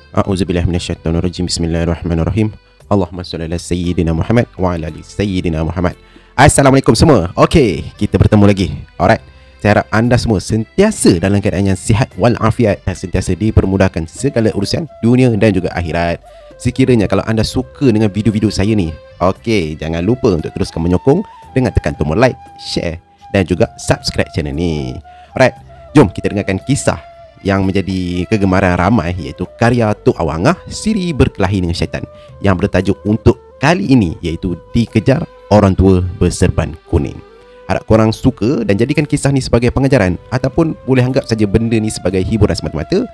A'udzubillahi minasyaitonirrajim. Bismillahirrahmanirrahim. Allahumma shalli ala sayyidina Muhammad wa ala ali sayyidina Muhammad. Assalamualaikum semua. Okey, kita bertemu lagi. Alright. Saya harap anda semua sentiasa dalam keadaan yang sihat walafiat dan sentiasa dipermudahkan segala urusan dunia dan juga akhirat. Sekiranya kalau anda suka dengan video-video saya ni, okey, jangan lupa untuk teruskan menyokong dengan tekan tombol like, share dan juga subscribe channel ni. Alright, jom kita dengarkan kisah yang menjadi kegemaran ramai, iaitu karya Tok Awangah, Siri Berkelahi dengan Syaitan, yang bertajuk untuk kali ini iaitu Dikejar Orang Tua Berserban Kuning. Harap korang suka dan jadikan kisah ni sebagai pengajaran, ataupun boleh anggap saja benda ni sebagai hiburan semata-mata,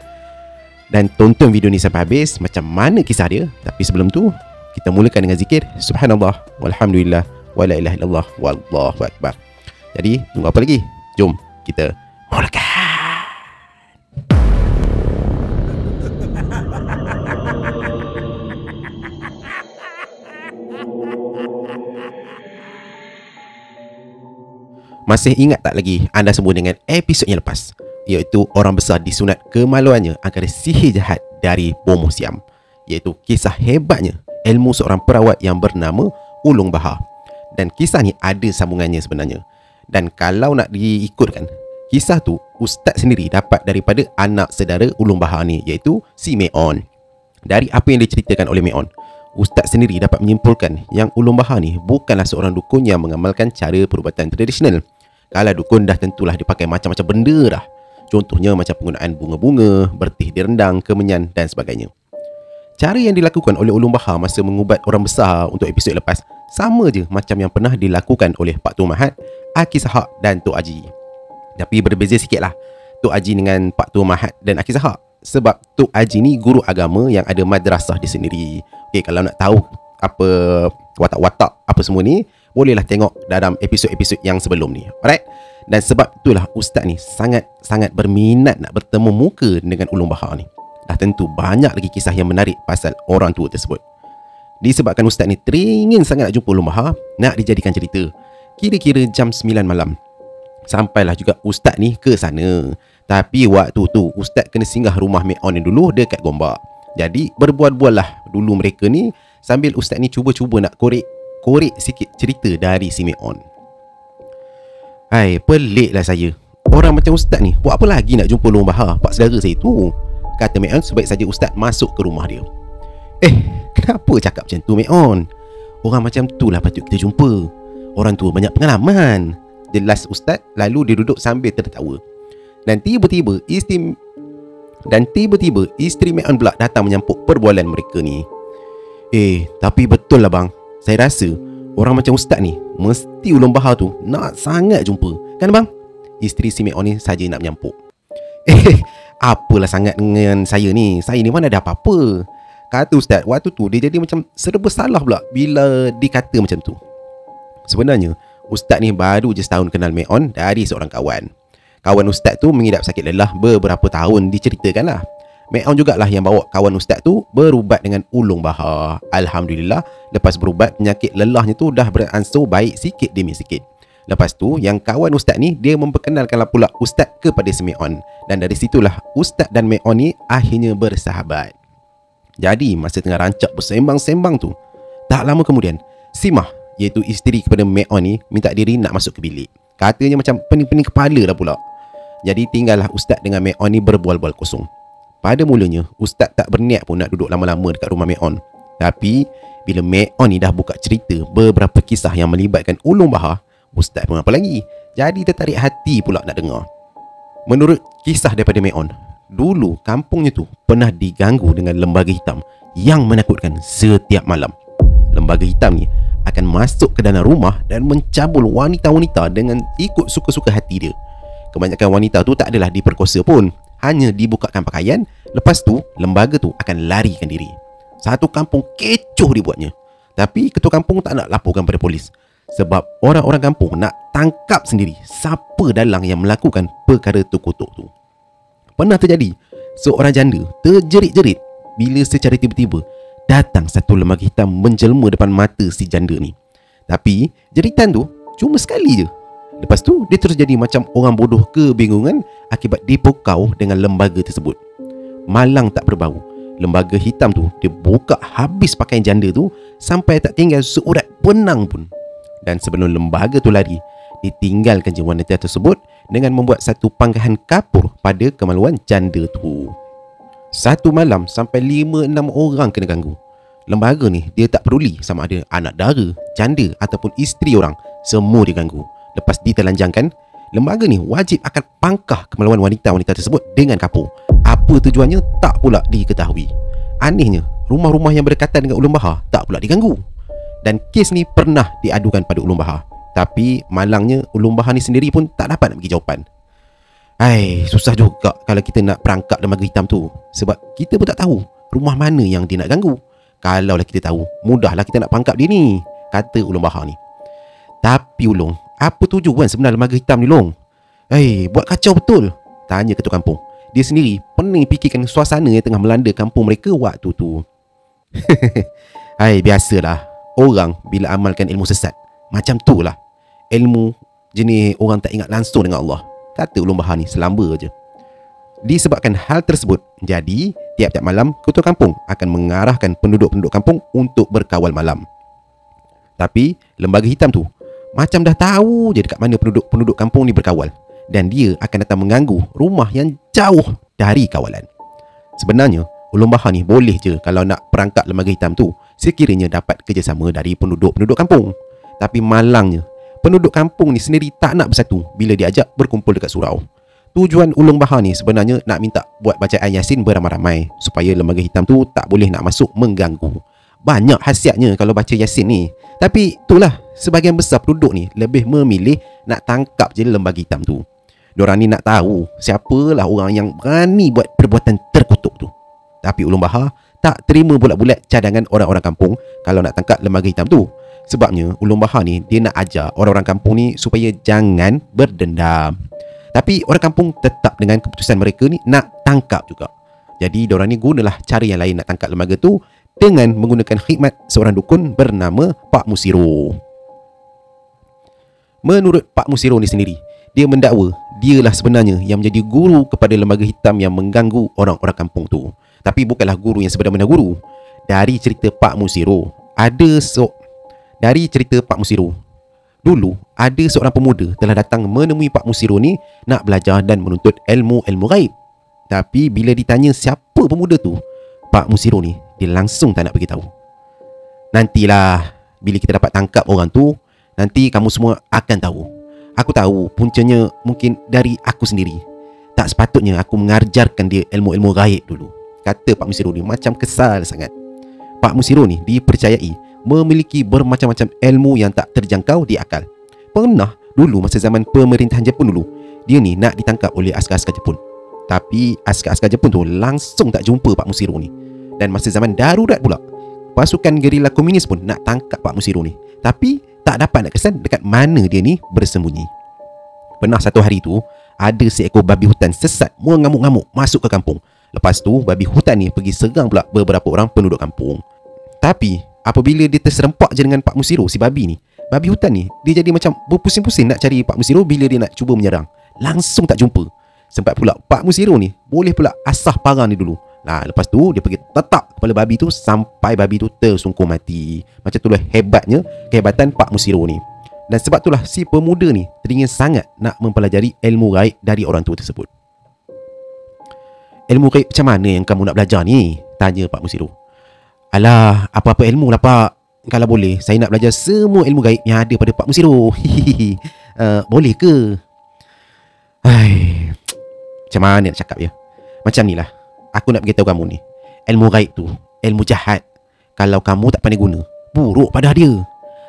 dan tonton video ni sampai habis macam mana kisah dia. Tapi sebelum tu, kita mulakan dengan zikir Subhanallah, walhamdulillah, wala ilaha illallah, wallahu akbar. Jadi tunggu apa lagi? Jom kita mulakan. Masih ingat tak lagi anda semua dengan episod yang lepas, iaitu orang besar disunat kemaluannya angkara sihir jahat dari Bomoh Siam, iaitu kisah hebatnya ilmu seorang perawat yang bernama Ulung Bahar. Dan kisah ni ada sambungannya sebenarnya. Dan kalau nak diikutkan, kisah tu ustaz sendiri dapat daripada anak saudara Ulung Bahar ni, iaitu si Meon. Dari apa yang diceritakan oleh Meon, ustaz sendiri dapat menyimpulkan yang Ulung Bahar ni bukanlah seorang dukun yang mengamalkan cara perubatan tradisional. Kalau dukun dah tentulah dipakai macam-macam benda dah. Contohnya macam penggunaan bunga-bunga, bertih direndang, kemenyan dan sebagainya. Cara yang dilakukan oleh Ulung Bahar masa mengubat orang besar untuk episod lepas sama je macam yang pernah dilakukan oleh Pak Tua Mahat, Aki Sahak dan Tok Haji. Tapi berbeza sikit lah Tok Haji dengan Pak Tua Mahat dan Aki Sahak, sebab Tok Haji ni guru agama yang ada madrasah dia sendiri. Okay, kalau nak tahu apa watak-watak apa semua ni, bolehlah tengok dalam episod-episod yang sebelum ni. Alright. Dan sebab itulah ustaz ni sangat-sangat berminat nak bertemu muka dengan Ulung Bahar ni. Dah tentu banyak lagi kisah yang menarik pasal orang tua tersebut. Disebabkan ustaz ni teringin sangat nak jumpa Ulung Bahar, nak dijadikan cerita. Kira-kira jam 9 malam sampailah juga ustaz ni ke sana. Tapi waktu tu ustaz kena singgah rumah Meon ni dulu dekat Gombak. Jadi berbual-bual lah dulu mereka ni, sambil ustaz ni cuba-cuba nak korek sikit cerita dari si Meon. Hai, peliklah saya. Orang macam ustaz ni buat apa lagi nak jumpa Ulung Bahar, pak saudara saya tu? Kata Meon, sebaik saja ustaz masuk ke rumah dia. Kenapa cakap macam tu Meon? Orang macam tu lah patut kita jumpa. Orang tua banyak pengalaman, jelas ustaz. Lalu dia duduk sambil tertawa. Dan tiba-tiba isteri Meon pula datang menyampuk perbualan mereka ni. Tapi betul lah bang, saya rasa orang macam ustaz ni mesti Ulung Bahar tu nak sangat jumpa, kan bang? Isteri si Meon ni saja nak menyampuk. Apalah sangat dengan saya ni mana ada apa-apa. Kata ustaz, waktu tu dia jadi macam serba salah pula bila dikata macam tu. Sebenarnya ustaz ni baru je setahun kenal Meon dari seorang kawan. Kawan ustaz tu mengidap sakit lelah beberapa tahun, diceritakan lah. Meon jugalah yang bawa kawan ustaz tu berubat dengan Ulung Bahar. Alhamdulillah, lepas berubat penyakit lelahnya tu dah beransur baik sikit demi sikit. Lepas tu yang kawan ustaz ni, dia memperkenalkanlah pula ustaz kepada si Meon. Dan dari situlah ustaz dan Meon ni akhirnya bersahabat. Jadi masa tengah rancak bersembang-sembang tu, tak lama kemudian Simah, iaitu isteri kepada Meon ni, minta diri nak masuk ke bilik. Katanya macam pening-pening kepala dah pula. Jadi tinggallah ustaz dengan Meon ni berbual-bual kosong. Pada mulanya ustaz tak berniat pun nak duduk lama-lama dekat rumah Meon. Tapi bila Meon ni dah buka cerita beberapa kisah yang melibatkan Ulung Bahar, ustaz pun apa lagi, jadi tertarik hati pula nak dengar. Menurut kisah daripada Meon, dulu kampungnya tu pernah diganggu dengan lembaga hitam yang menakutkan setiap malam. Lembaga hitam ni akan masuk ke dalam rumah dan mencabul wanita-wanita dengan ikut suka-suka hati dia. Kebanyakan wanita tu tak adalah diperkosa pun, hanya dibukakan pakaian. Lepas tu lembaga tu akan larikan diri. Satu kampung kecoh dibuatnya. Tapi ketua kampung tak nak laporkan pada polis, sebab orang-orang kampung nak tangkap sendiri siapa dalang yang melakukan perkara tu kutuk tu. Pernah terjadi seorang janda terjerit-jerit bila secara tiba-tiba datang satu lembaga hitam menjelma depan mata si janda ni. Tapi jeritan tu cuma sekali je. Lepas tu dia terus jadi macam orang bodoh kebingungan akibat dipukau dengan lembaga tersebut. Malang tak berbau, lembaga hitam tu dia buka habis pakaian janda tu sampai tak tinggal seurat benang pun. Dan sebelum lembaga tu lari, ditinggalkan je wanita tersebut dengan membuat satu panggahan kapur pada kemaluan janda tu. Satu malam sampai 5-6 orang kena ganggu. Lembaga ni dia tak peduli sama ada anak dara, janda ataupun isteri orang, semua diganggu. Lepas ditelanjangkan, lembaga ni wajib akan pangkah kemaluan wanita-wanita tersebut dengan kapur. Apa tujuannya tak pula diketahui. Anehnya, rumah-rumah yang berdekatan dengan Ulun Bahar tak pula diganggu. Dan kes ni pernah diadukan pada Ulun Bahar, tapi malangnya Ulun Bahar ni sendiri pun tak dapat nak bagi jawapan. Susah juga kalau kita nak perangkap lembaga hitam tu, sebab kita pun tak tahu rumah mana yang dia nak ganggu. Kalaulah kita tahu, mudahlah kita nak perangkap dia ni, kata Ulun Bahar ni. Tapi Ulung, apa tujuan sebenar lembaga hitam ni, Long? Buat kacau betul, tanya ketua kampung. Dia sendiri pening fikirkan suasana yang tengah melanda kampung mereka waktu tu. Biasalah, orang bila amalkan ilmu sesat, macam tu lah. Ilmu jenis orang tak ingat langsung dengan Allah, kata Ulun Bahar ni selamba je. Disebabkan hal tersebut, jadi tiap-tiap malam ketua kampung akan mengarahkan penduduk-penduduk kampung untuk berkawal malam. Tapi lembaga hitam tu macam dah tahu je dekat mana penduduk-penduduk kampung ni berkawal, dan dia akan datang mengganggu rumah yang jauh dari kawalan. Sebenarnya Ulun Bahar ni boleh je kalau nak perangkap lembaga hitam tu sekiranya dapat kerjasama dari penduduk-penduduk kampung. Tapi malangnya penduduk kampung ni sendiri tak nak bersatu bila diajak berkumpul dekat surau. Tujuan Ulun Bahar ni sebenarnya nak minta buat bacaan Yasin beramai-ramai supaya lembaga hitam tu tak boleh nak masuk mengganggu. Banyak khasiatnya kalau baca Yasin ni. Tapi itulah, sebahagian besar penduduk ni lebih memilih nak tangkap je lembaga hitam tu. Diorang ni nak tahu siapalah orang yang berani buat perbuatan terkutuk tu. Tapi Ulun Bahar tak terima bulat-bulat cadangan orang-orang kampung kalau nak tangkap lembaga hitam tu. Sebabnya Ulun Bahar ni dia nak ajar orang-orang kampung ni supaya jangan berdendam. Tapi orang kampung tetap dengan keputusan mereka ni nak tangkap juga. Jadi diorang ni gunalah cara yang lain nak tangkap lembaga tu dengan menggunakan khidmat seorang dukun bernama Pak Musiro. Menurut Pak Musiro ni sendiri, dia mendakwa dialah sebenarnya yang menjadi guru kepada lembaga hitam yang mengganggu orang-orang kampung tu. Tapi bukanlah guru yang sebenar-benar guru. Dari cerita Pak Musiro, dulu ada seorang pemuda telah datang menemui Pak Musiro ni nak belajar dan menuntut ilmu-ilmu gaib. Tapi bila ditanya siapa pemuda tu, Pak Musiro ni dia langsung tak nak beritahu. Nantilah, bila kita dapat tangkap orang tu, nanti kamu semua akan tahu. Aku tahu puncanya mungkin dari aku sendiri. Tak sepatutnya aku mengajarkan dia ilmu-ilmu gaib dulu, kata Pak Musiro ni macam kesal sangat. Pak Musiro ni dipercayai memiliki bermacam-macam ilmu yang tak terjangkau di akal. Pernah dulu masa zaman pemerintahan Jepun dulu, dia ni nak ditangkap oleh askar-askar Jepun. Tapi askar-askar Jepun tu langsung tak jumpa Pak Musiro ni. Dan masa zaman darurat pula, pasukan gerila komunis pun nak tangkap Pak Musiro ni, tapi tak dapat nak kesan dekat mana dia ni bersembunyi. Pernah satu hari tu, ada seekor babi hutan sesat mengamuk-ngamuk masuk ke kampung. Lepas tu babi hutan ni pergi serang pula beberapa orang penduduk kampung. Tapi apabila dia terserempak je dengan Pak Musiro, si babi ni, babi hutan ni dia jadi macam berpusing-pusing nak cari Pak Musiro bila dia nak cuba menyerang. Langsung tak jumpa. Sempat pula Pak Musiro ni boleh pula asah parang ni dulu. Lepas tu dia pergi tetak kepala babi tu sampai babi tu tersungkur mati. Macam itulah hebatnya kehebatan Pak Musiro ni. Dan sebab itulah si pemuda ni teringin sangat nak mempelajari ilmu gaib dari orang tua tersebut. Ilmu gaib macam mana yang kamu nak belajar ni? Tanya Pak Musiro. Alah, apa-apa ilmu lah Pak. Kalau boleh, saya nak belajar semua ilmu gaib yang ada pada Pak Musiro. Boleh ke? Macam mana nak cakap ya? Macam ni lah, aku nak beritahu kamu ni, ilmu gaib tu ilmu jahat. Kalau kamu tak pandai guna, buruk pada dia.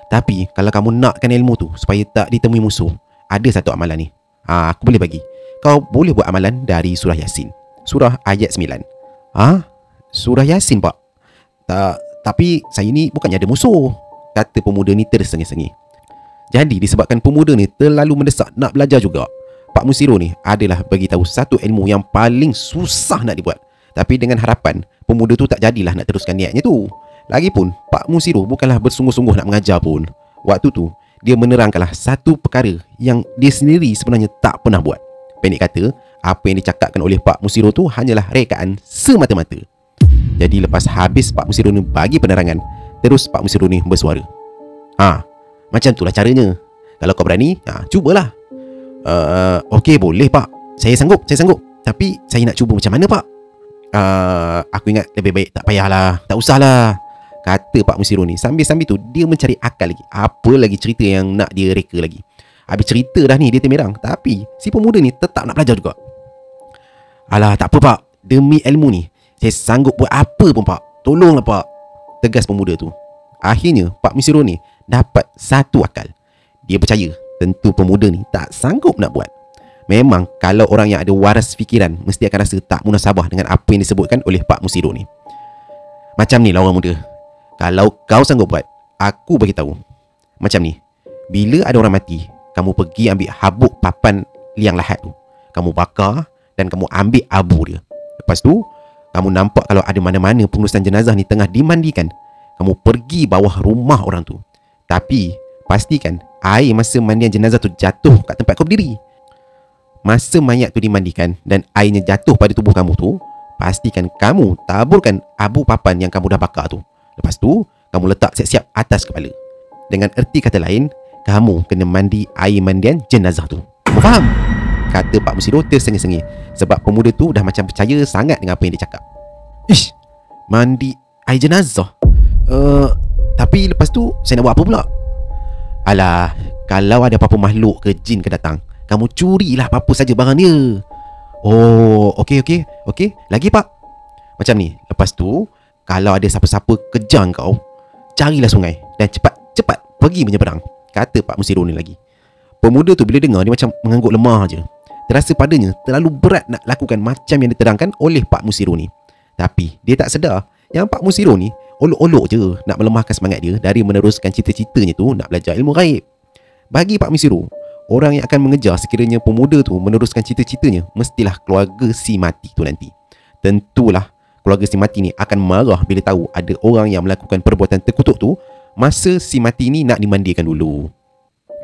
Tapi kalau kamu nakkan ilmu tu supaya tak ditemui musuh, ada satu amalan ni. Aku boleh bagi. Kau boleh buat amalan dari surah Yasin, surah ayat 9. Surah Yasin Pak? Tapi saya ni bukannya ada musuh, kata pemuda ni tersengih-sengih. Jadi disebabkan pemuda ni terlalu mendesak nak belajar juga, Pak Musiro ni adalah bagi tahu satu ilmu yang paling susah nak dibuat. Tapi dengan harapan pemuda tu tak jadilah nak teruskan niatnya tu. Lagipun Pak Musiro bukanlah bersungguh-sungguh nak mengajar pun. Waktu tu dia menerangkanlah satu perkara yang dia sendiri sebenarnya tak pernah buat. Pendek kata, apa yang dicakapkan oleh Pak Musiro tu hanyalah rekaan semata-mata. Jadi lepas habis Pak Musiro ni bagi penerangan, terus Pak Musiro ni bersuara. Macam itulah caranya. Kalau kau berani, cubalah. Okey, boleh Pak. Saya sanggup. Tapi saya nak cuba macam mana Pak? Aku ingat lebih baik tak payahlah. Tak usahlah, kata Pak Musiro ni. Sambil-sambil tu dia mencari akal lagi. Apa lagi cerita yang nak dia reka lagi. Habis cerita dah ni dia temerang, tapi si pemuda ni tetap nak belajar juga. Alah, tak apa Pak, demi ilmu ni saya sanggup buat apa pun Pak. Tolonglah Pak, tegas pemuda tu. Akhirnya Pak Musiro ni dapat satu akal. Dia percaya tentu pemuda ni tak sanggup nak buat. Memang kalau orang yang ada waras fikiran mesti akan rasa tak munasabah dengan apa yang disebutkan oleh Pak Musiro ni. Macam ni lah orang muda, kalau kau sanggup buat, aku bagi tahu. Macam ni, bila ada orang mati, kamu pergi ambil habuk papan liang lahat tu, kamu bakar dan kamu ambil abu dia. Lepas tu kamu nampak kalau ada mana-mana pengurusan jenazah ni tengah dimandikan, kamu pergi bawah rumah orang tu. Tapi pastikan air masa mandian jenazah tu jatuh kat tempat kau berdiri. Masa mayat tu dimandikan dan airnya jatuh pada tubuh kamu tu, pastikan kamu taburkan abu papan yang kamu dah bakar tu. Lepas tu kamu letak siap-siap atas kepala. Dengan erti kata lain, kamu kena mandi air mandian jenazah tu. Kamu faham? Kata Pak Musiro tersengih-sengih, sebab pemuda tu dah macam percaya sangat dengan apa yang dia cakap. Ish, mandi air jenazah? Tapi lepas tu saya nak buat apa pula? Alah, kalau ada apa-apa makhluk ke jin ke datang, kamu curilah apa-apa saja barang dia. Oh, okey. Lagi Pak? Macam ni, lepas tu kalau ada siapa-siapa kejar kau, carilah sungai dan cepat pergi menyeberang, kata Pak Musiro ni lagi. Pemuda tu bila dengar, dia macam mengangguk lemah je. Terasa padanya terlalu berat nak lakukan macam yang diterangkan oleh Pak Musiro ni. Tapi dia tak sedar yang Pak Musiro ni olok-olok je nak melemahkan semangat dia dari meneruskan cita-citanya tu nak belajar ilmu gaib. Bagi Pak Musiro, orang yang akan mengejar sekiranya pemuda tu meneruskan cita-citanya mestilah keluarga si mati tu nanti. Tentulah keluarga si mati ni akan marah bila tahu ada orang yang melakukan perbuatan terkutuk tu masa si mati ni nak dimandikan dulu.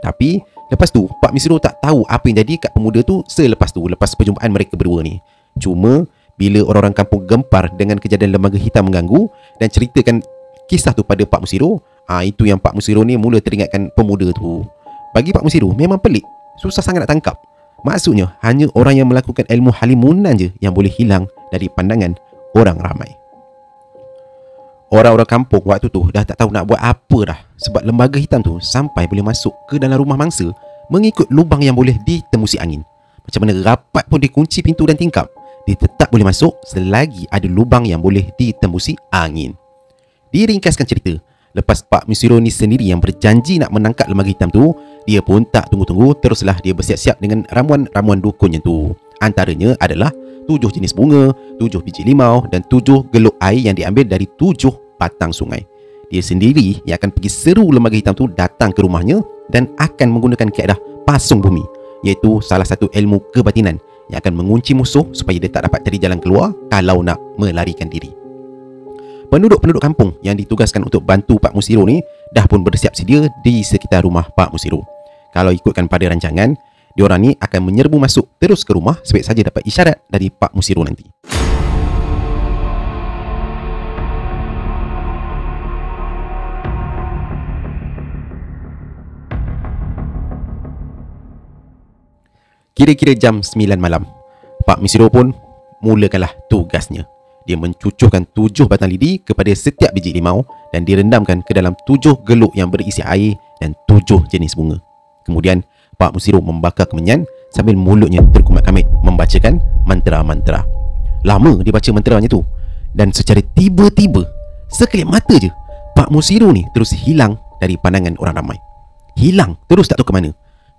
Tapi lepas tu Pak Musiro tak tahu apa yang jadi kat pemuda tu lepas perjumpaan mereka berdua ni. Cuma bila orang-orang kampung gempar dengan kejadian lembaga hitam mengganggu dan ceritakan kisah tu pada Pak Musiro, itu yang Pak Musiro ni mula teringatkan pemuda tu. Bagi Pak Musiro memang pelik, susah sangat nak tangkap. Maksudnya hanya orang yang melakukan ilmu halimunan je yang boleh hilang dari pandangan orang ramai. Orang-orang kampung waktu tu dah tak tahu nak buat apa dah, sebab lembaga hitam tu sampai boleh masuk ke dalam rumah mangsa mengikut lubang yang boleh ditembusi angin. Macam mana rapat pun dikunci pintu dan tingkap, dia tetap boleh masuk selagi ada lubang yang boleh ditembusi angin. Diringkaskan cerita, lepas Pak Musiro ni sendiri yang berjanji nak menangkap lembaga hitam tu, dia pun tak tunggu-tunggu, teruslah dia bersiap-siap dengan ramuan-ramuan dukunnya tu. Antaranya adalah 7 jenis bunga, 7 biji limau dan 7 geluk air yang diambil dari 7 batang sungai. Dia sendiri yang akan pergi seru lembaga hitam tu datang ke rumahnya dan akan menggunakan kaedah pasung bumi, iaitu salah satu ilmu kebatinan yang akan mengunci musuh supaya dia tak dapat cari jalan keluar kalau nak melarikan diri. Penduduk-penduduk kampung yang ditugaskan untuk bantu Pak Musiro ni dah pun bersiap sedia di sekitar rumah Pak Musiro. Kalau ikutkan pada rancangan, diorang ni akan menyerbu masuk terus ke rumah sebab saja dapat isyarat dari Pak Musiro nanti. Kira-kira jam 9 malam, Pak Musiro pun mulakanlah tugasnya. Dia mencucurkan 7 batang lidi kepada setiap biji limau dan direndamkan ke dalam 7 geluk yang berisi air dan 7 jenis bunga. Kemudian Pak Musiro membakar kemenyan sambil mulutnya terkumat-kamit membacakan mantra-mantra. Lama dia baca mantranya tu, dan secara tiba-tiba, sekelip mata je, Pak Musiro ni terus hilang dari pandangan orang ramai. Hilang terus tak tahu ke mana.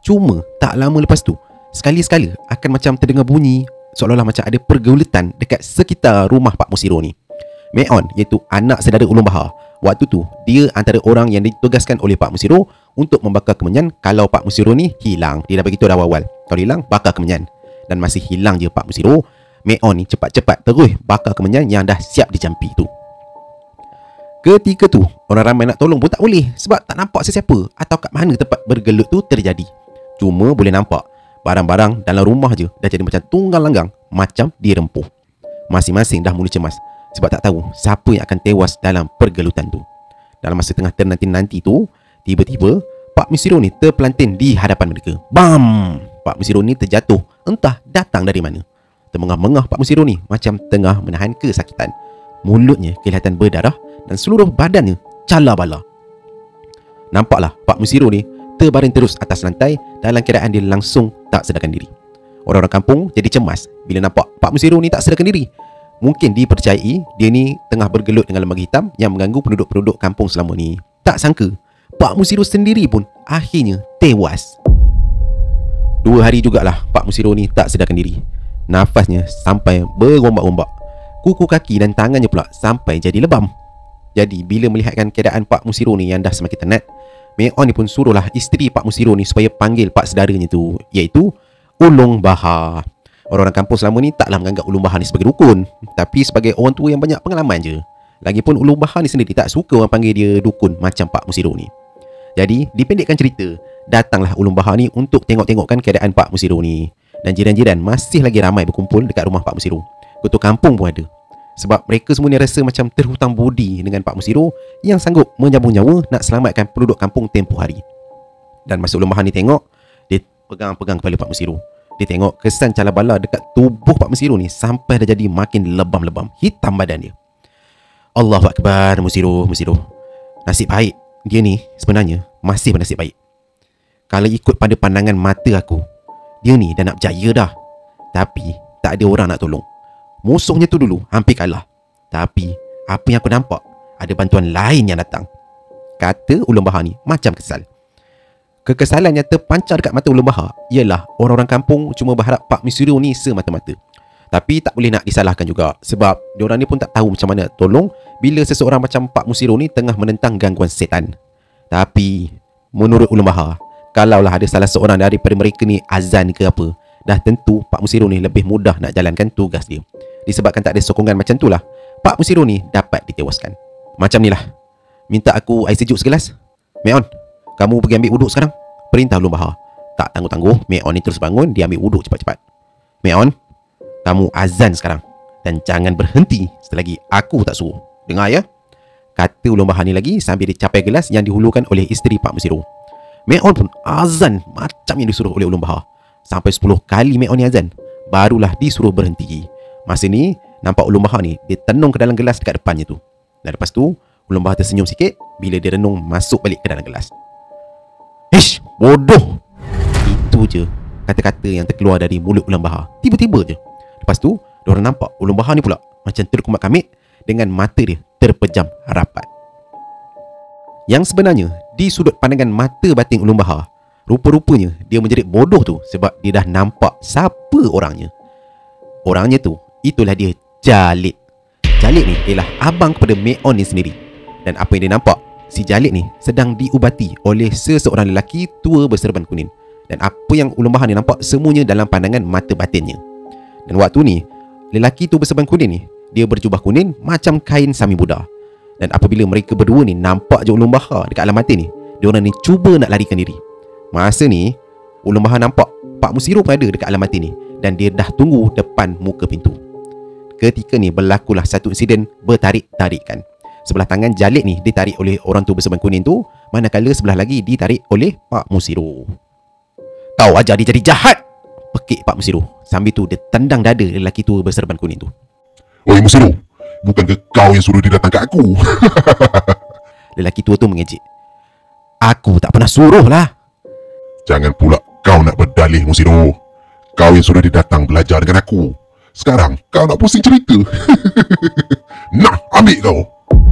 Cuma tak lama lepas tu, sekali-sekala akan macam terdengar bunyi seolah-olah macam ada pergaulitan dekat sekitar rumah Pak Musiro ni. Meon, iaitu anak saudara ulun bahar, waktu tu dia antara orang yang ditugaskan oleh Pak Musiro untuk membakar kemenyan kalau Pak Musiro ni hilang. Dia dah beritahu dah awal, kalau hilang bakar kemenyan. Dan masih hilang je Pak Musiro, Meon ni cepat-cepat terus bakar kemenyan yang dah siap dicampi tu. Ketika tu orang ramai nak tolong pun tak boleh sebab tak nampak sesiapa atau kat mana tempat bergelut tu terjadi. Cuma boleh nampak barang-barang dalam rumah je dah jadi macam tunggang langgang, macam dirempuh. Masing-masing dah mula cemas. sebab tak tahu siapa yang akan tewas dalam pergelutan tu. Dalam masa tengah ternanti-nanti tu, tiba-tiba Pak Musiro ni terpelantin di hadapan mereka. Bam! Pak Musiro ni terjatuh, entah datang dari mana. Termengah-mengah Pak Musiro ni macam tengah menahan kesakitan. Mulutnya kelihatan berdarah dan seluruh badannya cala-bala. Nampaklah Pak Musiro ni terbaring terus atas lantai dalam keadaan dia langsung tak sedarkan diri. Orang-orang kampung jadi cemas bila nampak Pak Musiro ni tak sedarkan diri. Mungkin dipercayai dia ni tengah bergelut dengan lembaga hitam yang mengganggu penduduk-penduduk kampung selama ni. Tak sangka Pak Musiro sendiri pun akhirnya tewas. 2 hari jugalah Pak Musiro ni tak sedarkan diri. Nafasnya sampai berombak-ombak. Kuku kaki dan tangannya pula sampai jadi lebam. Jadi bila melihatkan keadaan Pak Musiro ni yang dah semakin tenat, Mek On ni pun suruhlah isteri Pak Musiro ni supaya panggil pak saudaranya tu, iaitu Ulung Bahar. Orang-orang kampung selama ni taklah menganggap Ulung Bahar ni sebagai dukun, tapi sebagai orang tua yang banyak pengalaman je. Lagipun Ulung Bahar ni sendiri tak suka orang panggil dia dukun macam Pak Musiro ni. Jadi dipendekkan cerita, datanglah Ulung Bahar ni untuk tengok-tengokkan keadaan Pak Musiro ni. Dan jiran-jiran masih lagi ramai berkumpul dekat rumah Pak Musiro. Ketua kampung pun ada. Sebab mereka semua ni rasa macam terhutang budi dengan Pak Musiro yang sanggup menyambung nyawa nak selamatkan penduduk kampung tempoh hari. Dan masa Ulung Bahar ni tengok, dia pegang-pegang kepala Pak Musiro. Dia tengok kesan cala-bala dekat tubuh Pak Musiro ni sampai dah jadi makin lebam-lebam, hitam badan dia. Allahu Akbar, Musiro. Nasib baik dia ni sebenarnya masih bernasib baik. Kalau ikut pada pandangan mata aku, dia ni dah nak berjaya dah. Tapi tak ada orang nak tolong. Musuhnya tu dulu hampir kalah. Tapi apa yang aku nampak, ada bantuan lain yang datang, kata Ulung Bahar ni macam kesal. Kekesalan yang terpancar dekat mata Ulung Bahar ialah orang-orang kampung cuma berharap Pak Musiro ni semata-mata. Tapi tak boleh nak disalahkan juga, sebab diorang ni pun tak tahu macam mana tolong bila seseorang macam Pak Musiro ni tengah menentang gangguan setan. Tapi menurut Ulung Bahar, kalaulah ada salah seorang daripada mereka ni azan ke apa, dah tentu Pak Musiro ni lebih mudah nak jalankan tugas dia. Disebabkan tak ada sokongan macam tu lah, Pak Musiro ni dapat ditewaskan. Macam ni lah, minta aku air sejuk segelas. Mek On, kamu pergi ambil wuduk sekarang, perintah Ulung Bahar. Tak tangguh-tangguh, Mek On ni terus bangun. Dia ambil wuduk cepat-cepat. Mek On, kamu azan sekarang dan jangan berhenti selagi aku tak suruh. Dengar ya, kata Ulung Bahar ni lagi sambil dia capai gelas yang dihulukan oleh isteri Pak Musiro. Mek On pun azan macam yang disuruh oleh Ulung Bahar. Sampai 10 kali Mek On ni azan, barulah disuruh berhenti. Masa ni nampak Ulung Bahar ni dia tenung ke dalam gelas dekat depannya tu. Dan lepas tu Ulung Bahar tersenyum sikit bila dia renung masuk balik ke dalam gelas. Ish, bodoh. Itu je kata-kata yang terkeluar dari mulut Ulung Bahar. Tiba-tiba je. Lepas tu diorang nampak Ulung Bahar ni pula macam terkumat-kamit dengan mata dia terpejam rapat. Yang sebenarnya di sudut pandangan mata batin Ulung Bahar, rupa-rupanya dia menjerit bodoh tu sebab dia dah nampak siapa orangnya. Orangnya tu, itulah dia Jalid. Jalid ni ialah abang kepada Mek On ni sendiri. Dan apa yang dia nampak, si Jalid ni sedang diubati oleh seseorang lelaki tua berserban kuning. Dan apa yang Ulung Bahar ni nampak semuanya dalam pandangan mata batinnya. Dan waktu ni, lelaki tu berserban kuning ni, dia berjubah kuning macam kain Sami Buddha. Dan apabila mereka berdua ni nampak je Ulung Bahar dekat alam mati ni, diorang ni cuba nak larikan diri. Masa ni Ulung Bahar nampak Pak Musiro pun ada dekat alam mati ni, dan dia dah tunggu depan muka pintu. Ketika ni berlakulah satu insiden bertarik-tarikan. Sebelah tangan Jalid ni ditarik oleh orang tu berserban kuning tu, manakala sebelah lagi ditarik oleh Pak Musiro. Kau ajar dia jadi jahat, pekik Pak Musiro. Sambil tu dia tendang dada lelaki tua berserban kuning tu. Oi Musiro, bukankah kau yang suruh dia datang ke aku? Lelaki tua tu mengejek. Aku tak pernah suruh lah. Jangan pula kau nak berdalih Musiro. Kau yang suruh dia datang belajar dengan aku. Sekarang kau nak pusing cerita. Nah, ambil kau,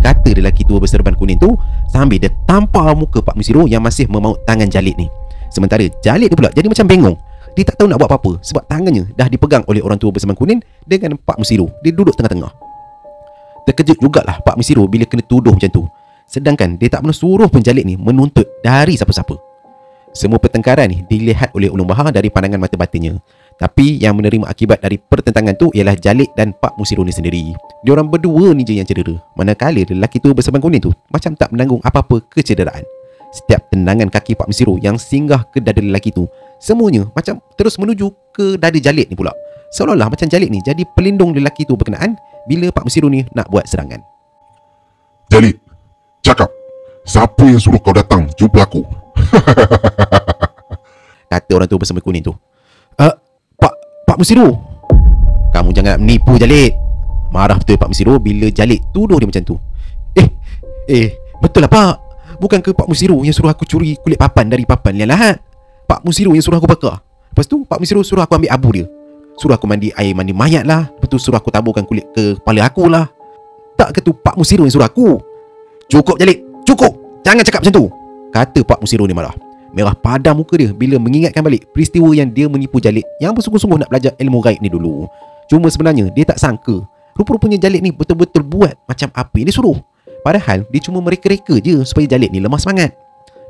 kata lelaki tua berserban kuning tu sambil dia tampar muka Pak Musiro yang masih memaut tangan Jalid ni. Sementara Jalid dia pula jadi macam bengong. Dia tak tahu nak buat apa-apa sebab tangannya dah dipegang oleh orang tua berserban kuning dengan Pak Musiro. Dia duduk tengah-tengah. Terkejut jugalah Pak Musiro bila kena tuduh macam tu. Sedangkan dia tak pernah suruh pun Jalid ni menuntut dari siapa-siapa. Semua pertengkaran ni dilihat oleh Ulung Bahar dari pandangan mata batinnya. Tapi yang menerima akibat dari pertentangan tu ialah Jalid dan Pak Musiro ni sendiri. Diorang berdua ni je yang cedera, manakala lelaki tu berserban kuning tu macam tak menanggung apa-apa kecederaan. Setiap tendangan kaki Pak Musiro yang singgah ke dada lelaki tu, semuanya macam terus menuju ke dada Jalid ni pula. Seolah-olah macam Jalid ni jadi pelindung lelaki tu berkenaan bila Pak Musiru ni nak buat serangan. Jalid, cakap, siapa yang suruh kau datang jumpa aku? Kata orang tu bersama kuning tu. Pak Musiru, kamu jangan nak menipu Jalid. Marah betul Pak Musiru bila Jalid tuduh dia macam tu. Betul lah Pak. Bukan ke Pak Musiru yang suruh aku curi kulit papan dari papan Lian Lahat? Pak Musiru yang suruh aku bakar. Lepas tu Pak Musiru suruh aku ambil abu dia, suruh aku mandi air mandi mayat lah. Lepas tu suruh aku taburkan kulit ke kepala aku lah. Tak ke tu Pak Musiru yang suruh aku? Cukup Jalid, cukup. Jangan cakap macam tu, kata Pak Musiru ni marah. Merah padam muka dia bila mengingatkan balik peristiwa yang dia menipu Jalid yang bersungguh-sungguh nak belajar ilmu gaib ni dulu. Cuma sebenarnya dia tak sangka rupa-rupanya Jalid ni betul-betul buat macam apa yang dia suruh. Padahal dia cuma mereka-reka je supaya Jalid ni lemah semangat.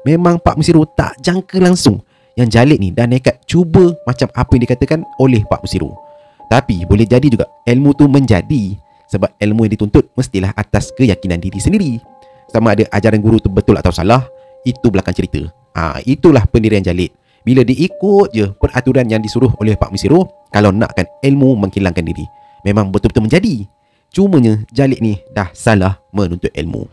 Memang Pak Musiru tak jangka langsung yang Jalid ni dah nekat cuba macam apa yang dikatakan oleh Pak Musiru. Tapi boleh jadi juga ilmu tu menjadi, sebab ilmu yang dituntut mestilah atas keyakinan diri sendiri. Sama ada ajaran guru tu betul atau salah, itu belakang cerita. Itulah pendirian Jalid. Bila diikut je peraturan yang disuruh oleh Pak Musiru, kalau nakkan ilmu menghilangkan diri, memang betul-betul menjadi. Cumanya Jalid ni dah salah menuntut ilmu.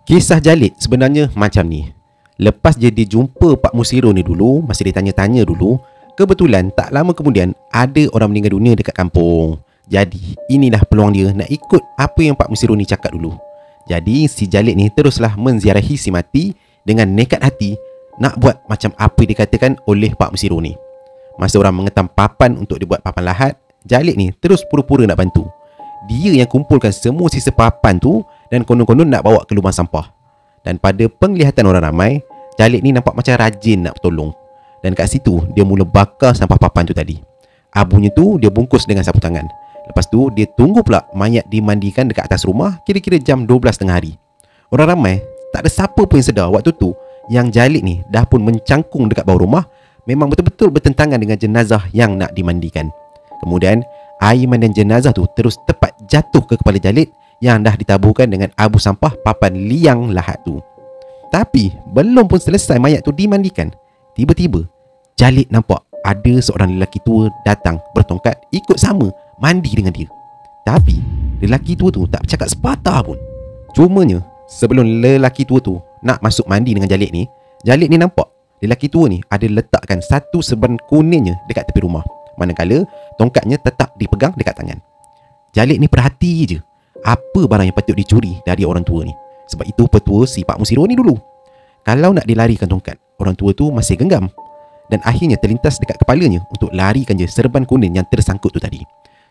Kisah Jalid sebenarnya macam ni. Lepas je dia jumpa Pak Musiru ni dulu, masa dia tanya-tanya dulu, kebetulan tak lama kemudian ada orang meninggal dunia dekat kampung. Jadi inilah peluang dia nak ikut apa yang Pak Musiru ni cakap dulu. Jadi si Jalid ni teruslah menziarahi si mati dengan nekat hati nak buat macam apa dikatakan oleh Pak Musiru ni. Masa orang mengetam papan untuk dibuat papan lahat, Jalid ni terus pura-pura nak bantu. Dia yang kumpulkan semua sisa papan tu dan konon-konon nak bawa ke lubang sampah. Dan pada penglihatan orang ramai, Jalid ni nampak macam rajin nak tolong. Dan kat situ dia mula bakar sampah papan tu tadi. Abunya tu dia bungkus dengan sapu tangan. Lepas tu dia tunggu pula mayat dimandikan dekat atas rumah kira-kira jam 12 tengah hari. Orang ramai tak ada siapa pun yang sedar waktu tu yang Jalid ni dah pun mencangkung dekat bawah rumah, memang betul-betul bertentangan dengan jenazah yang nak dimandikan. Kemudian air mandian jenazah tu terus tepat jatuh ke kepala Jalid yang dah ditaburkan dengan abu sampah papan liang lahat tu. Tapi belum pun selesai mayat tu dimandikan, tiba-tiba Jalid nampak ada seorang lelaki tua datang bertongkat ikut sama mandi dengan dia. Tapi lelaki tua tu tak bercakap sepatah pun. Cumanya sebelum lelaki tua tu nak masuk mandi dengan Jalid ni nampak lelaki tua ni ada letakkan satu serban kuningnya dekat tepi rumah, manakala tongkatnya tetap dipegang dekat tangan. Jalid ni perhati je apa barang yang patut dicuri dari orang tua ni. Sebab itu petua si Pak Musiru ni dulu, kalau nak dilarikan tongkat, orang tua tu masih genggam. Dan akhirnya terlintas dekat kepalanya untuk larikan je serban kuning yang tersangkut tu tadi.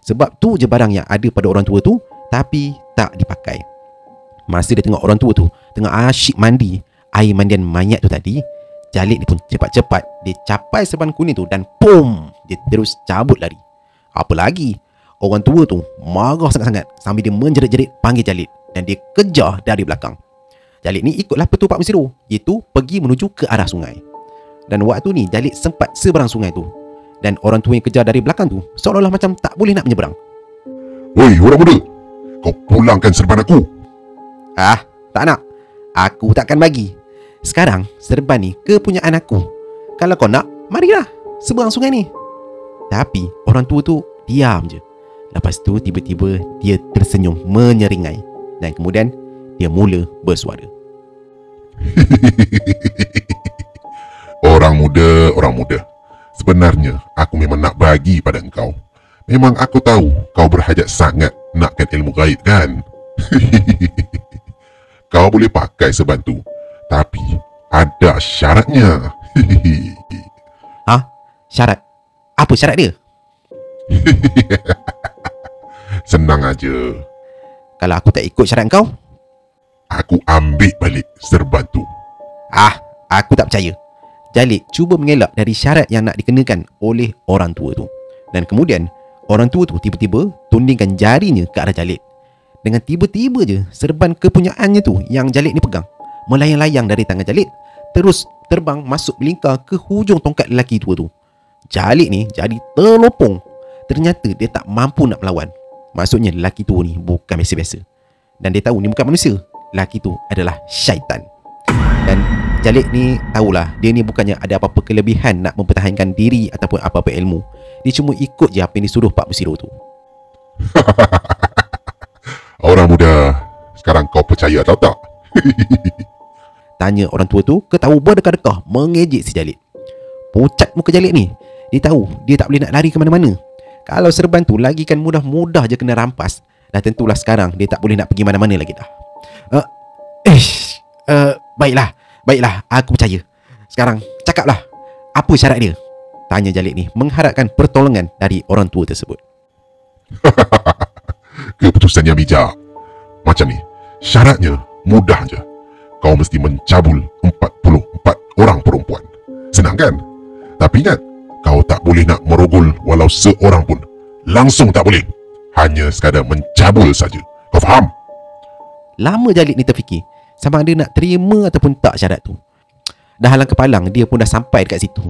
Sebab tu je barang yang ada pada orang tua tu, tapi tak dipakai. Masa dia tengok orang tua tu tengah asyik mandi air mandian mayat tu tadi, Jalid ni pun cepat-cepat dia capai serban kuning tu dan pom, dia terus cabut lari. Apa lagi, orang tua tu marah sangat-sangat sambil dia menjerit-jerit panggil Jalid dan dia kejar dari belakang. Jalid ni ikutlah petua Pak Musiru, iaitu pergi menuju ke arah sungai. Dan waktu ni Jalid sempat seberang sungai tu, dan orang tua yang kejar dari belakang tu seolah-olah macam tak boleh nak menyeberang. Oi, orang muda, kau pulangkan serban aku. Tak nak. Aku takkan bagi. Sekarang serban ni kepunyaan aku. Kalau kau nak, marilah seberang sungai ni. Tapi orang tua tu diam je. Lepas tu tiba-tiba dia tersenyum menyeringai. Dan kemudian dia mula bersuara. Orang muda, sebenarnya aku memang nak bagi pada engkau. Memang aku tahu kau berhajat sangat nakkan ilmu gaib kan? Kau boleh pakai serban tu, tapi ada syaratnya. Syarat? Apa syarat dia? Senang aja. Kalau aku tak ikut syarat kau, aku ambil balik serban tu. Aku tak percaya. Jalid cuba mengelak dari syarat yang nak dikenakan oleh orang tua tu. Dan kemudian orang tua tu tiba-tiba tundingkan jarinya ke arah Jalid. Dengan tiba-tiba je serban kepunyaannya tu yang Jalid ni pegang melayang-layang dari tangan Jalid, terus terbang masuk melingkar ke hujung tongkat lelaki tua tu. Jalid ni jadi terlopong. Ternyata dia tak mampu nak melawan. Maksudnya lelaki tua ni bukan biasa-biasa. Dan dia tahu ni bukan manusia. laki tu adalah syaitan. Dan Jalid ni tahulah, dia ni bukannya ada apa-apa kelebihan nak mempertahankan diri ataupun apa-apa ilmu. Dia cuma ikut je apa yang disuruh Pak Musiro tu. Orang muda, sekarang kau percaya atau tak? Tanya orang tua tu ketawa berdekah-dekah mengejek si Jalid. Pucat muka Jalid ni. Dia tahu dia tak boleh nak lari ke mana-mana. Kalau serban tu lagi kan mudah-mudah je kena rampas. Dah tentulah sekarang dia tak boleh nak pergi mana-mana lagi dah. Baiklah, aku percaya. Sekarang cakaplah, apa syarat dia? Tanya Jalid ni mengharapkan pertolongan dari orang tua tersebut. Keputusan yang bijak. Macam ni, syaratnya mudah je. Kau mesti mencabul 44 orang perempuan. Senang kan? Tapi ingat, kau tak boleh nak merogol walau seorang pun. Langsung tak boleh. Hanya sekadar mencabul saja. Kau faham? Lama Jalid ni terfikir sama ada nak terima ataupun tak syarat tu. Dah halang kepalang, dia pun dah sampai dekat situ.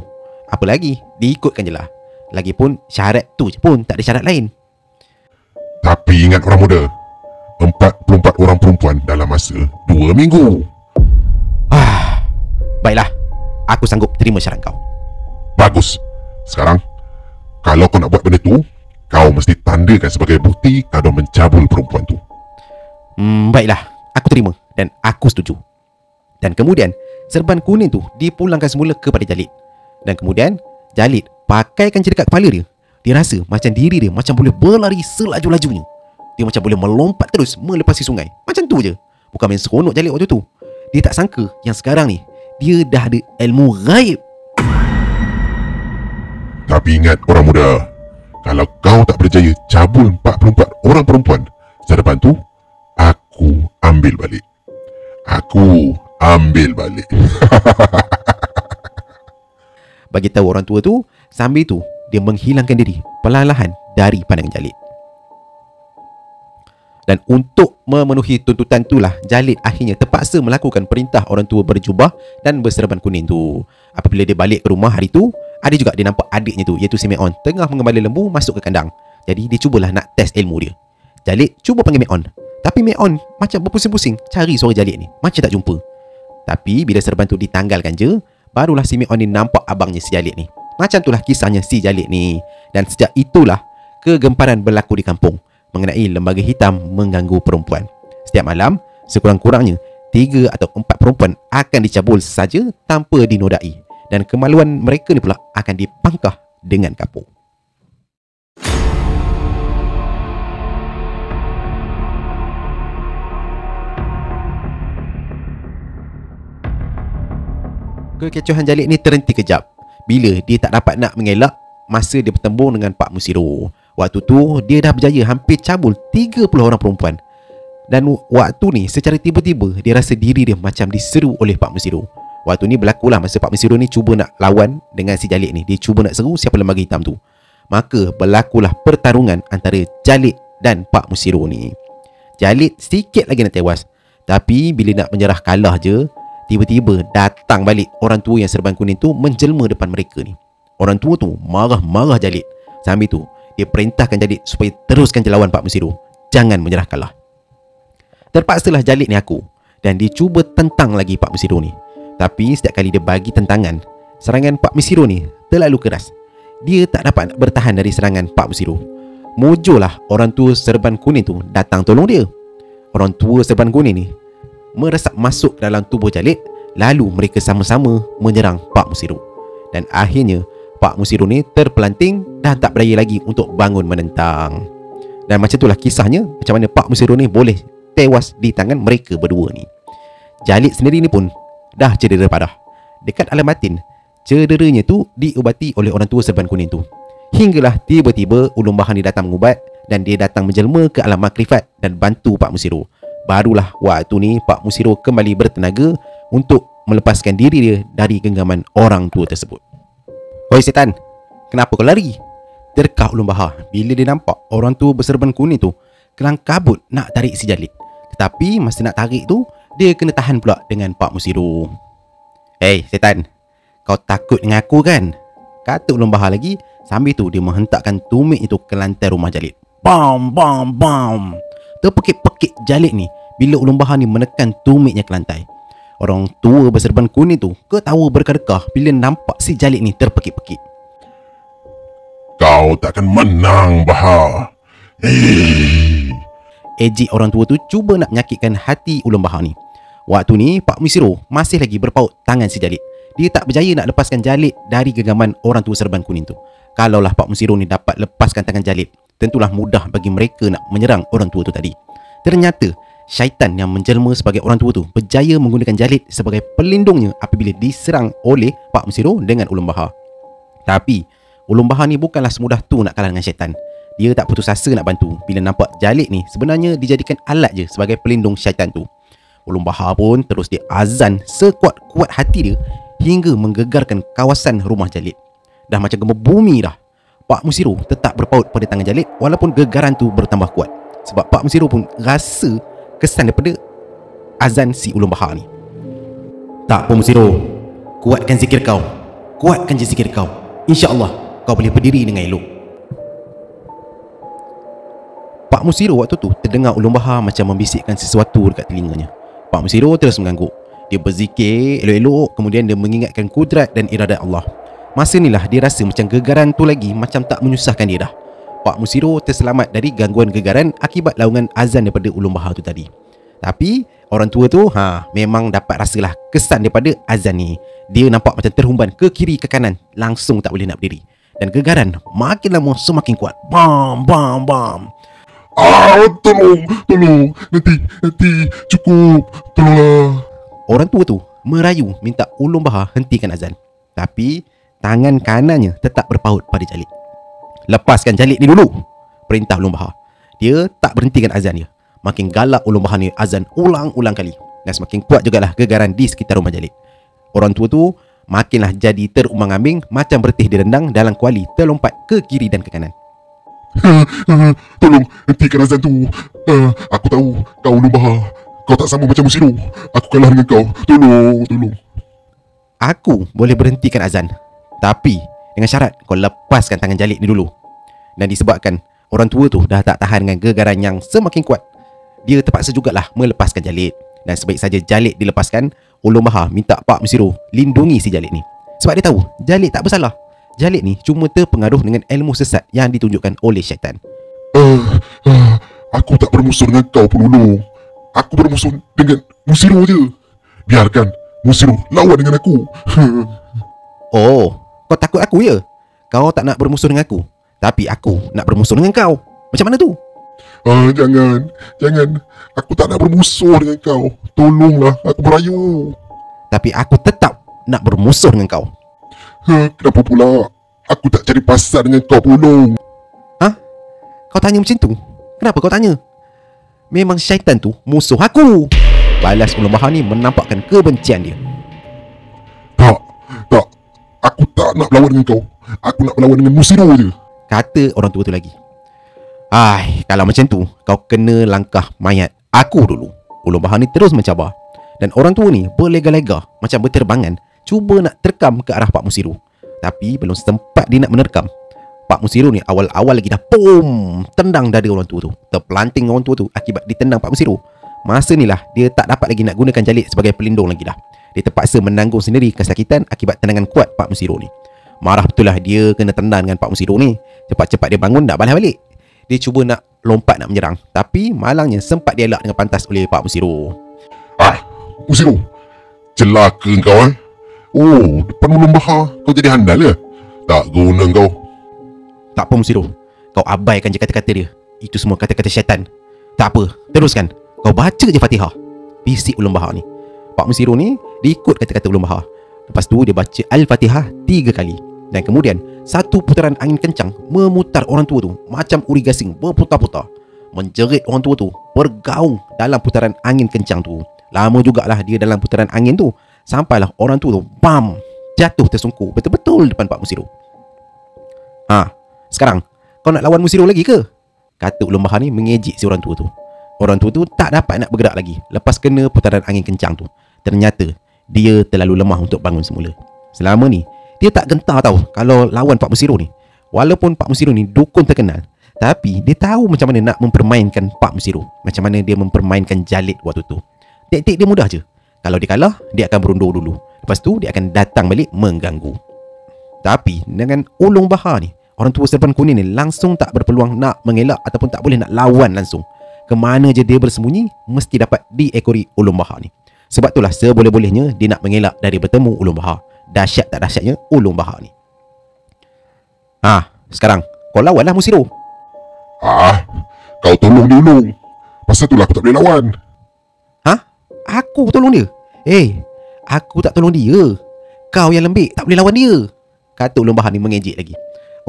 Apa lagi, diikutkan je lah. Lagipun syarat tu je pun, tak ada syarat lain. Tapi ingat orang muda, 44 orang perempuan dalam masa 2 minggu. Baiklah, aku sanggup terima syarat kau. Bagus. Sekarang, kalau kau nak buat benda tu, kau mesti tandakan sebagai bukti kau dah mencabul perempuan tu. Baiklah, aku terima dan aku setuju. Dan kemudian serban kuning tu dipulangkan semula kepada Jalid. Dan kemudian Jalid pakaikan je dekat kepala dia. Dia rasa macam diri dia macam boleh berlari selaju-lajunya. Dia macam boleh melompat terus melepasi sungai. Macam tu je. Bukan main seronok Jalid waktu tu. Dia tak sangka yang sekarang ni dia dah ada ilmu ghaib. Tapi ingat orang muda, kalau kau tak berjaya cabul 44 orang perempuan, serban tu aku ambil balik. Aku ambil balik. Bagi tahu orang tua tu, sambil tu dia menghilangkan diri perlahan-lahan dari pandangan Jalid. Dan untuk memenuhi tuntutan itulah Jalid akhirnya terpaksa melakukan perintah orang tua berjubah dan berserban kuning tu. Apabila dia balik ke rumah hari tu, ada juga dia nampak adiknya tu, iaitu si Meon, tengah mengembala lembu masuk ke kandang. Jadi dia cubalah nak test ilmu dia. Jalid cuba panggil Meon, tapi Meon macam berpusing-pusing cari suara Jalid ni, macam tak jumpa. Tapi bila serban tu ditanggalkan je, barulah si Meon ni nampak abangnya si Jalid ni. Macam itulah kisahnya si Jalid ni. Dan sejak itulah kegemparan berlaku di kampung mengenai lembaga hitam mengganggu perempuan. Setiap malam, sekurang-kurangnya 3 atau 4 perempuan akan dicabul saja tanpa dinodai. Dan kemaluan mereka ni pula akan dipangkah dengan kapur. Kekecohan Jalid ni terhenti kejap bila dia tak dapat nak mengelak masa dia bertembung dengan Pak Musiro. Waktu tu dia dah berjaya hampir cabul 30 orang perempuan. Dan waktu ni secara tiba-tiba dia rasa diri dia macam diseru oleh Pak Musiro. Waktu ni berlakulah masa Pak Musiro ni cuba nak lawan dengan si Jalid ni. Dia cuba nak seru siapa lembaga hitam tu. Maka berlakulah pertarungan antara Jalid dan Pak Musiro ni. Jalid sikit lagi nak tewas, tapi bila nak menyerah kalah je, tiba-tiba datang balik orang tua yang serban kuning tu menjelma depan mereka ni. Orang tua tu marah-marah Jalid. Sambil tu dia perintahkan Jalid supaya teruskan je lawan Pak Musiro. Jangan menyerah kalah. Terpaksalah Jalid ni aku, dan dia cuba tentang lagi Pak Musiro ni. Tapi setiap kali dia bagi tentangan, serangan Pak Musiro ni terlalu keras. Dia tak dapat bertahan dari serangan Pak Musiro. Mojolah orang tua serban kuning tu datang tolong dia. Orang tua serban kuning ni meresap masuk dalam tubuh Jalid. Lalu mereka sama-sama menyerang Pak Musiro. Dan akhirnya Pak Musiro ni terpelanting dan tak berdaya lagi untuk bangun menentang. Dan macam itulah kisahnya macam mana Pak Musiro ni boleh tewas di tangan mereka berdua ni. Jalid sendiri ni pun dah cedera parah. Dekat alam batin, cederanya tu diubati oleh orang tua serban kuning tu. Hinggalah tiba-tiba ulun bahan ni datang mengubat dan dia datang menjelma ke alam makrifat dan bantu Pak Musiro. Barulah waktu ni Pak Musiro kembali bertenaga untuk melepaskan diri dia dari genggaman orang tua tersebut. "Oi setan, kenapa kau lari?" Terkah ulun bahar bila dia nampak orang tua berserban kuning tu kelang kabut nak tarik si Jalid. Tetapi masa nak tarik tu, dia kena tahan pula dengan Pak Musiro. "Hei setan, kau takut dengan aku kan?" kata ulun bahar lagi. Sambil tu dia menghentakkan tumit itu ke lantai rumah Jalid. Bam bam bam. Terpekik-pekik Jalid ni bila ulun baha ni menekan tumitnya ke lantai. Orang tua berserban kuning tu ketawa berkedekah bila nampak si Jalid ni terpekik-pekik. Kau takkan menang, Baha. Ejek orang tua tu cuba nak menyakitkan hati ulun baha ni. Waktu ni Pak Musiro masih lagi berpaut tangan si Jalid. Dia tak berjaya nak lepaskan Jalid dari genggaman orang tua serban kuning tu. Kalaulah Pak Musiro ni dapat lepaskan tangan Jalid, tentulah mudah bagi mereka nak menyerang orang tua tu tadi. Ternyata syaitan yang menjelma sebagai orang tua tu berjaya menggunakan Jalid sebagai pelindungnya apabila diserang oleh Pak Musiro dengan ulun baha. Tapi ulun baha ni bukanlah semudah tu nak kalah dengan syaitan. Dia tak putus asa nak bantu bila nampak Jalid ni sebenarnya dijadikan alat je sebagai pelindung syaitan tu. Ulun baha pun terus dia azan sekuat-kuat hati dia hingga menggegarkan kawasan rumah Jalid. Dah macam gempa bumi dah. Pak Musiro tetap berpaut pada tangan Jalid walaupun gegaran tu bertambah kuat. Sebab Pak Musiro pun rasa kesan daripada azan si ulun baha ni. Tak, Pak Musiro, kuatkan zikir kau. Kuatkan je zikir kau. InsyaAllah kau boleh berdiri dengan elok. Pak Musiro waktu tu terdengar ulun baha macam membisikkan sesuatu dekat telinganya. Pak Musiro terus mengangguk. Dia berzikir elok-elok, kemudian dia mengingatkan kudrat dan iradat Allah. Masa inilah dia rasa macam gegaran tu lagi macam tak menyusahkan dia dah. Pak Musiro terselamat dari gangguan gegaran akibat laungan azan daripada ulun baha tu tadi. Tapi orang tua tu memang dapat rasalah kesan daripada azan ni. Dia nampak macam terhumban ke kiri ke kanan, langsung tak boleh nak berdiri. Dan gegaran makin lama semakin kuat. Bam bam bam. Tolong. Nanti cukup. Tolonglah. Orang tua tu merayu minta ulun baha hentikan azan. Tapi tangan kanannya tetap berpaut pada Jalid. Lepaskan Jalid ni dulu, perintah ulun baha. Dia tak berhentikan azan dia. Makin galak ulun baha ni azan ulang-ulang kali. Dan semakin kuat jugalah gegaran di sekitar rumah Jalid. Orang tua tu makinlah jadi terumbang-ambing macam bertih direndang dalam kuali terlompat ke kiri dan ke kanan. Tolong hentikan azan tu. Aku tahu kau ulun baha. Kau tak sama macam Musiro. Aku kalah dengan kau. Tolong. Aku boleh berhentikan azan, tapi dengan syarat kau lepaskan tangan Jalid ni dulu. Dan disebabkan orang tua tu dah tak tahan dengan gegaran yang semakin kuat, dia terpaksa jugalah melepaskan Jalid. Dan sebaik saja Jalid dilepaskan, ulun baha minta Pak Musiro lindungi si Jalid ni. Sebab dia tahu Jalid tak bersalah. Jalid ni cuma terpengaruh dengan ilmu sesat yang ditunjukkan oleh syaitan. Aku tak bermusuh dengan kau, Penulung. Aku bermusuh dengan Musiro je. Biarkan Musiro lawan dengan aku. Oh, kau takut aku ya? Kau tak nak bermusuh dengan aku, tapi aku nak bermusuh dengan kau. Macam mana tu? Jangan. Aku tak nak bermusuh dengan kau. Tolonglah, aku merayu. Tapi aku tetap nak bermusuh dengan kau. Kenapa pula aku tak cari pasal dengan kau, Penulung? Kau tanya macam tu? Kenapa kau tanya? Memang syaitan tu musuh aku. Balas ulun baha ni menampakkan kebencian dia. Tak. Aku tak nak berlawan dengan kau. Aku nak berlawan dengan Musiro je, kata orang tua tu lagi. Kalau macam tu, kau kena langkah mayat aku dulu. Ulun baha ni terus mencabar. Dan orang tua ni berlega-lega macam berterbangan, cuba nak terkam ke arah Pak Musiro. Tapi belum sempat dia nak menerkam, Pak Musiro ni awal-awal lagi dah tendang dada orang tua tu. Terpelanting orang tua tu akibat ditendang Pak Musiro. Masa ni lah dia tak dapat lagi nak gunakan Jalid sebagai pelindung lagi dah. Dia terpaksa menanggung sendiri kesakitan akibat tendangan kuat Pak Musiro ni. Marah betul lah dia kena tendang dengan Pak Musiro ni. Cepat-cepat dia bangun nak balas balik. Dia cuba nak lompat nak menyerang, tapi malangnya sempat dielak dengan pantas oleh Pak Musiro. Musiro, celaka kau depan ulun baha kau jadi handal ke? Tak guna kau. Tak apa Musiro, kau abaikan je kata-kata dia. Itu semua kata-kata syaitan. Tak apa, teruskan. Kau baca je Fatihah, bisik ulun baha ni. Pak Musiro ni dia ikut kata-kata ulun baha. Lepas tu dia baca Al-Fatihah 3 kali. Dan kemudian satu putaran angin kencang memutar orang tua tu macam uri gasing berputar-putar, menjerit orang tua tu bergaung dalam putaran angin kencang tu. Lama jugalah dia dalam putaran angin tu, sampailah orang tua tu jatuh tersungkur betul-betul depan Pak Musiro. Sekarang kau nak lawan Musiro lagi ke? Kata ulun baha ni mengejek si orang tua tu. Orang tua tu tak dapat nak bergerak lagi lepas kena putaran angin kencang tu. Ternyata dia terlalu lemah untuk bangun semula. Selama ni dia tak gentar tahu kalau lawan Pak Musiro ni. Walaupun Pak Musiro ni dukun terkenal, Tapi dia tahu macam mana nak mempermainkan Pak Musiro, macam mana dia mempermainkan Jalid waktu tu. Taktik dia mudah je. Kalau dia kalah, dia akan berundur dulu. Lepas tu dia akan datang balik mengganggu. Tapi dengan Ulung Bahar ni, orang tua serban kuning ni langsung tak berpeluang nak mengelak ataupun tak boleh nak lawan langsung. Kemana je dia bersembunyi, mesti dapat diekori Ulung Bahar ni. Sebab itulah seboleh-bolehnya dia nak mengelak dari bertemu Ulung Bahar. Dahsyat tak dahsyatnya Ulung Bahar ni. Sekarang kau lawan lah Musiro. Kau tolong dia Ulung. Pasal itulah aku tak boleh lawan. Aku tolong dia? Aku tak tolong dia. Kau yang lembik tak boleh lawan dia, kata Ulung Bahar ni mengejek lagi.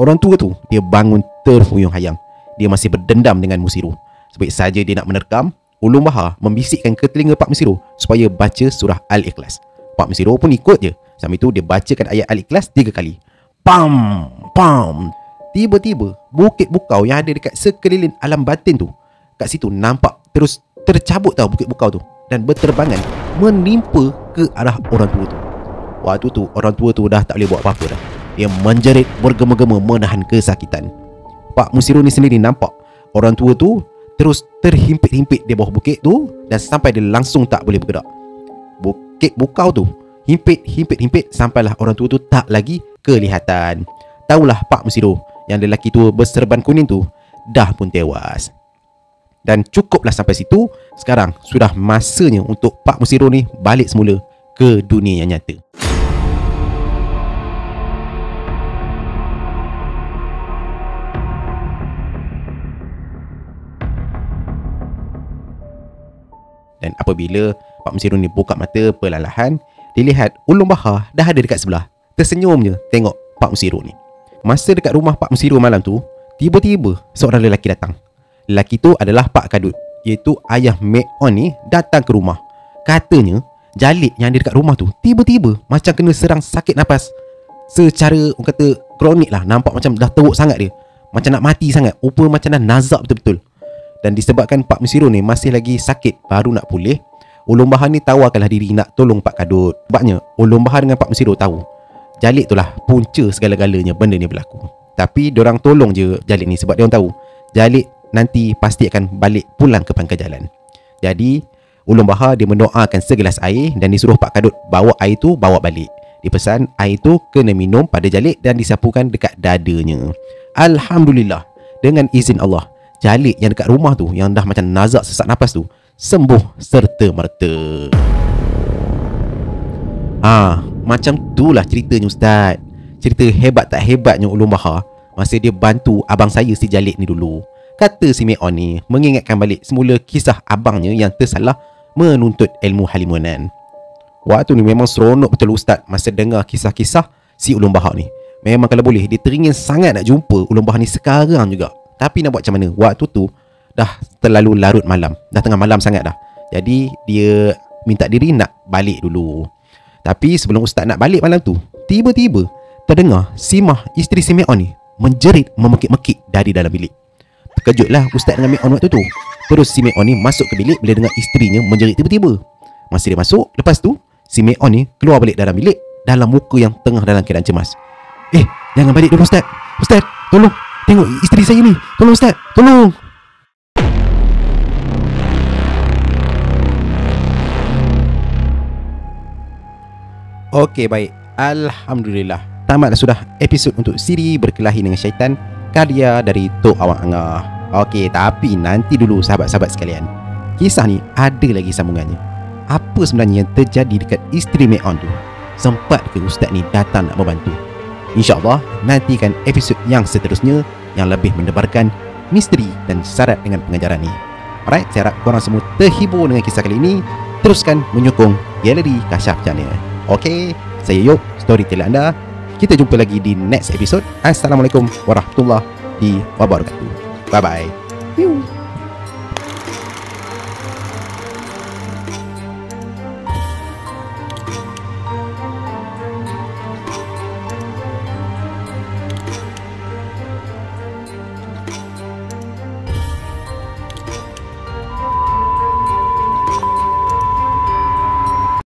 Orang tua tu dia bangun terfuyung hayam. Dia masih berdendam dengan Musiro. Sebab saja dia nak menerkam, Ulung Bahar membisikkan ke telinga Pak Musiro supaya baca surah Al-Ikhlas. Pak Musiro pun ikut je. Sambil tu dia bacakan ayat Al-Ikhlas 3 kali. Pam, pam. Tiba-tiba bukit bukau yang ada dekat sekeliling alam batin tu, kat situ nampak terus tercabut tau bukit bukau tu, dan berterbangan menimpa ke arah orang tua tu. Waktu tu orang tua tu dah tak boleh buat apa-apa dah. Dia menjerit bergema-gema menahan kesakitan. Pak Musiro ni sendiri nampak orang tua tu terus terhimpit-himpit di bawah bukit tu, dan sampai dia langsung tak boleh bergerak. Bukit bukau tu himpit sampailah orang tua tu tak lagi kelihatan. Taulah Pak Musiro yang lelaki tua berserban kuning tu dah pun tewas. Dan cukuplah sampai situ. Sekarang sudah masanya untuk Pak Musiro ni balik semula ke dunia yang nyata. Dan apabila Pak Musiro ni buka mata perlahan-lahan, dilihat Ulung Bahar dah ada dekat sebelah. Tersenyum je tengok Pak Musiro ni. Masa dekat rumah Pak Musiro malam tu, tiba-tiba seorang lelaki datang. Lelaki tu adalah Pak Kadut, iaitu ayah Mek On ni datang ke rumah. Katanya Jalid yang ada dekat rumah tu tiba-tiba macam kena serang sakit nafas. Secara orang kata kronik lah, nampak macam dah teruk sangat dia, macam nak mati sangat, rupa macam dah nazak betul-betul. Dan disebabkan Pak Musiro ni masih lagi sakit, baru nak pulih, Ulung Bahar ni tawarkanlah diri nak tolong Pak Kadut. Sebabnya Ulung Bahar dengan Pak Musiro tahu Jalid tu lah punca segala-galanya benda ni berlaku. Tapi diorang tolong je Jalid ni sebab diorang tahu Jalid nanti pasti akan balik pulang ke pangkal jalan. Jadi Ulung Bahar dia mendoakan segelas air dan disuruh Pak Kadut bawa air tu bawa balik. Dipesan air tu kena minum pada Jalid dan disapukan dekat dadanya. Alhamdulillah, dengan izin Allah, Jalid yang dekat rumah tu, yang dah macam nazak sesak nafas tu, sembuh serta merta. Macam tu lah ceritanya Ustaz. Cerita hebat tak hebatnya Ulung Bahar masa dia bantu abang saya si Jalid ni dulu. Kata si Mek On ni mengingatkan balik semula kisah abangnya yang tersalah menuntut ilmu halimunan. Waktu ni memang seronok betul Ustaz masa dengar kisah-kisah si Ulung Bahar ni. Memang kalau boleh dia teringin sangat nak jumpa Ulung Bahar ni sekarang juga. Tapi nak buat macam mana, waktu tu dah terlalu larut malam, dah tengah malam sangat dah. Jadi dia minta diri nak balik dulu. Tapi sebelum Ustaz nak balik malam tu, tiba-tiba terdengar Simah, isteri si Mek On ni, menjerit memekik-mekik dari dalam bilik. Terkejutlah Ustaz dengan Mek On waktu tu. Terus si Mek On ni masuk ke bilik bila dengar isterinya menjerit tiba-tiba. Masa dia masuk, lepas tu si Mek On ni keluar balik dalam bilik dalam muka yang tengah dalam keadaan cemas. Jangan balik dulu Ustaz. Ustaz, tolong, tengok isteri saya ni. Tolong Ustaz, tolong. Okey, baik. Alhamdulillah, tamatlah sudah episod untuk siri Berkelahi dengan Syaitan karya dari Tok Awang Angah. Okey, tapi nanti dulu sahabat-sahabat sekalian, kisah ni ada lagi sambungannya. Apa sebenarnya yang terjadi dekat isteri Mek On tu? Sempat ke Ustaz ni datang nak membantu? InsyaAllah nantikan episod yang seterusnya yang lebih mendebarkan misteri dan syarat dengan pengajaran ni. Alright, saya harap korang semua terhibur dengan kisah kali ini. Teruskan menyokong Galeri Kasyaf Channel. Okey, saya Yop, storyteller anda. Kita jumpa lagi di next episode. Assalamualaikum warahmatullahi wabarakatuh. Bye bye.